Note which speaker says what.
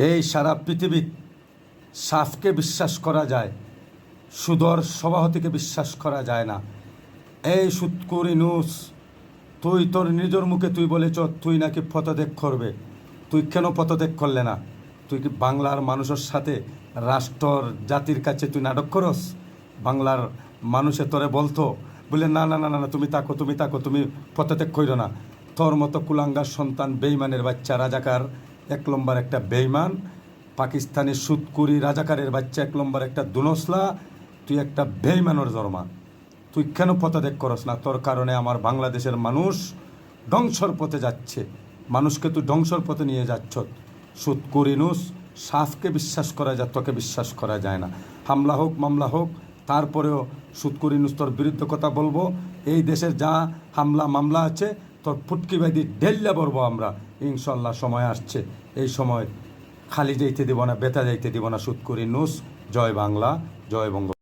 Speaker 1: এই সারা পৃথিবী সাফকে বিশ্বাস করা যায়, সুদর সভাপতিকে বিশ্বাস করা যায় না। এই সুৎকুর ইউনূস, তুই তোর নিজের মুখে তুই বলেছ তুই নাকি পদত্যাগ করবে। তুই কেন পদত্যাগ করলে না? তুই কি বাংলার মানুষের সাথে রাষ্ট্রর জাতির কাছে তুই নাটক করস? বাংলার মানুষে তোরে বলতো বলে না না না না তুমি তাকো তুমি পদত্যাগ করো না। তোর মতো কুলাঙ্গার সন্তান, বেইমানের বাচ্চা, রাজাকার এক নম্বর একটা বেইমান, পাকিস্তানি সুৎকুরি রাজাকারের বাচ্চা এক নম্বর একটা দুনসলা, তুই একটা বেইমানের জন্মা। তুই কেন পদত্যাগ করস না? তোর কারণে আমার বাংলাদেশের মানুষ ধ্বংসর পথে যাচ্ছে। মানুষকে তুই ধ্বংসর পথে নিয়ে যাচ্ছ। সুৎকুর ইউনূস, সাফকে বিশ্বাস করা যায়, তোকে বিশ্বাস করা যায় না। হামলা হোক মামলা হোক, তারপরেও সুৎকুর ইউনূস তোর বিরুদ্ধে কথা বলবো। এই দেশের যা হামলা মামলা আছে তোর ফুটকি বাইদি ঢেল্লা বলবো আমরা। ইনশাল্লাহ সময় আসছে, এই সময় খালি যাইতে দিব না, বেতা যাইতে দিব না। সুৎকুর ইউনূস, জয় বাংলা, জয় বঙ্গ।